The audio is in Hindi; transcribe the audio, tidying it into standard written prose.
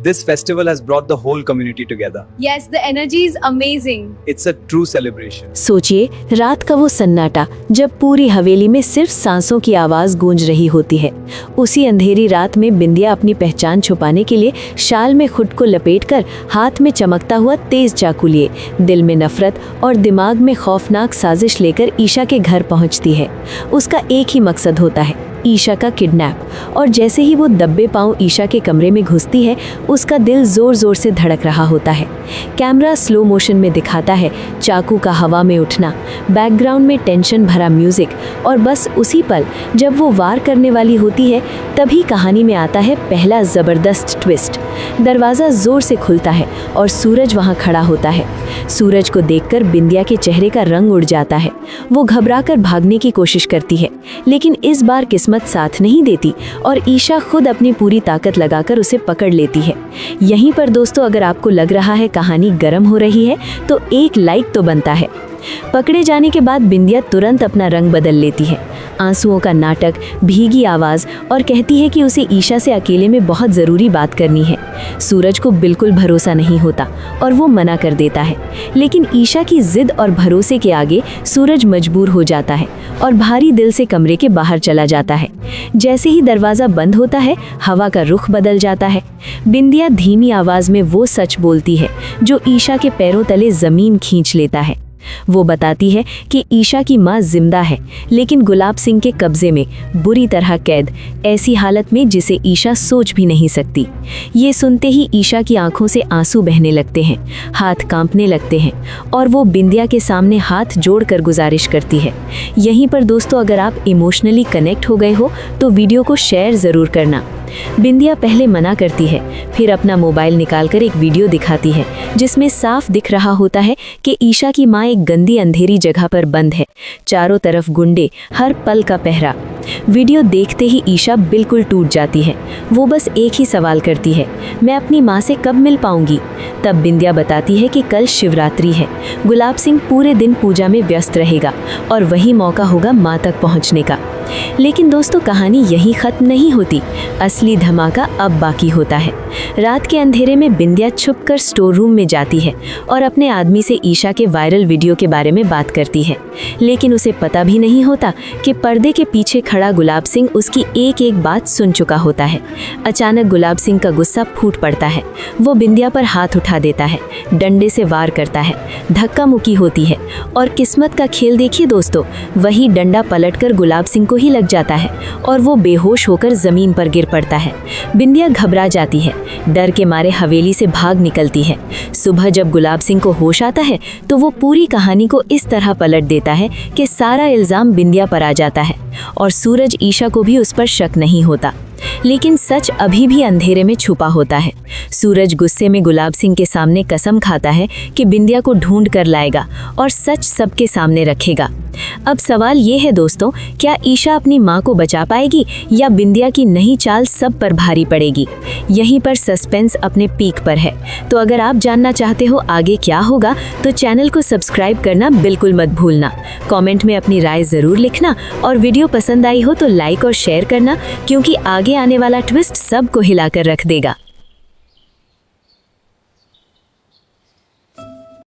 This festival has brought the whole community together. Yes, the energy is amazing. It's a true celebration. सोचिए, रात का वो सन्नाटा जब पूरी हवेली में सिर्फ सांसों की आवाज गूंज रही होती है। उसी अंधेरी रात में बिंदिया अपनी पहचान छुपाने के लिए शाल में खुद को लपेटकर हाथ में चमकता हुआ तेज चाकू लिए दिल में नफरत और दिमाग में खौफनाक साजिश लेकर ईशा के घर पहुंचती है। उसका एक ही मकसद होता है, ईशा का किडनैप। और जैसे ही वो दब्बे पांव ईशा के कमरे में घुसती है, उसका दिल जोर जोर से धड़क रहा होता है। कैमरा स्लो मोशन में दिखाता है चाकू का हवा में उठना, बैकग्राउंड में टेंशन भरा म्यूजिक, और बस उसी पल जब वो वार करने वाली होती है, तभी कहानी में आता है पहला जबरदस्त ट्विस्ट। दरवाज़ा जोर से खुलता है और सूरज वहाँ खड़ा होता है। सूरज को देखकर बिंदिया के चेहरे का रंग उड़ जाता है। वो घबराकर भागने की कोशिश करती है, लेकिन इस बार किस्मत साथ नहीं देती और ईशा खुद अपनी पूरी ताकत लगाकर उसे पकड़ लेती है। यहीं पर दोस्तों, अगर आपको लग रहा है कहानी गर्म हो रही है, तो एक लाइक तो बनता है। पकड़े जाने के बाद बिंदिया तुरंत अपना रंग बदल लेती है, आंसुओं का नाटक, भीगी आवाज़, और कहती है कि उसे ईशा से अकेले में बहुत ज़रूरी बात करनी है। सूरज को बिल्कुल भरोसा नहीं होता और वो मना कर देता है, लेकिन ईशा की जिद और भरोसे के आगे सूरज मजबूर हो जाता है और भारी दिल से कमरे के बाहर चला जाता है। जैसे ही दरवाज़ा बंद होता है, हवा का रुख बदल जाता है। बिंदिया धीमी आवाज़ में वो सच बोलती है जो ईशा के पैरों तले ज़मीन खींच लेता है। वो बताती है कि ईशा की माँ जिंदा है, लेकिन गुलाब सिंह के कब्जे में, बुरी तरह कैद, ऐसी हालत में जिसे ईशा सोच भी नहीं सकती। ये सुनते ही ईशा की आंखों से आंसू बहने लगते हैं, हाथ कांपने लगते हैं, और वो बिंदिया के सामने हाथ जोड़कर गुजारिश करती है। यहीं पर दोस्तों, अगर आप इमोशनली कनेक्ट हो गए हो तो वीडियो को शेयर ज़रूर करना। बिंदिया पहले मना करती है, फिर अपना मोबाइल निकालकर एक वीडियो दिखाती है जिसमें साफ दिख रहा होता है कि ईशा की माँ एक गंदी अंधेरी जगह पर बंद है, चारों तरफ गुंडे, हर पल का पहरा। वीडियो देखते ही ईशा बिल्कुल टूट जाती है। वो बस एक ही सवाल करती है, मैं अपनी माँ से कब मिल पाऊंगी? तब बिंदिया बताती है कि कल शिवरात्रि है, गुलाब सिंह पूरे दिन पूजा में व्यस्त रहेगा और वही मौका होगा माँ तक पहुँचने का। लेकिन दोस्तों, कहानी यहीं खत्म नहीं होती। असली धमाका अब बाकी होता है। रात के अंधेरे में बिंदिया छुपकर स्टोर रूम में जाती है और अपने आदमी से ईशा के वायरल वीडियो के बारे में बात करती है, लेकिन उसे पता भी नहीं होता कि पर्दे के पीछे खड़ा गुलाब सिंह उसकी एक एक बात सुन चुका होता है। अचानक गुलाब सिंह का गुस्सा फूट पड़ता है। वो बिंदिया पर हाथ उठा देता है, डंडे से वार करता है, धक्का मुक्की होती है, और किस्मत का खेल देखिए दोस्तों, वही डंडा पलटकर गुलाब सिंह को ही लग जाता है और वो बेहोश होकर जमीन पर गिर पड़ता है। बिंदिया घबरा जाती है, डर के मारे हवेली से भाग निकलती है। सुबह जब गुलाब सिंह को होश आता है तो वो पूरी कहानी को इस तरह पलट देता है कि सारा इल्जाम बिंदिया पर आ जाता है और सूरज ईशा को भी उस पर शक नहीं होता। लेकिन सच अभी भी अंधेरे में छुपा होता है। सूरज गुस्से में गुलाब सिंह के सामने कसम खाता है कि बिंदिया को ढूंढ कर लाएगा और सच सबके सामने रखेगा। अब सवाल ये है दोस्तों, क्या ईशा अपनी माँ को बचा पाएगी या बिंदिया की नई चाल सब पर भारी पड़ेगी? यहीं पर सस्पेंस अपने पीक पर है। तो अगर आप जानना चाहते हो आगे क्या होगा, तो चैनल को सब्सक्राइब करना बिल्कुल मत भूलना। कमेंट में अपनी राय ज़रूर लिखना, और वीडियो पसंद आई हो तो लाइक और शेयर करना, क्योंकि आगे आने वाला ट्विस्ट सबको हिलाकर रख देगा।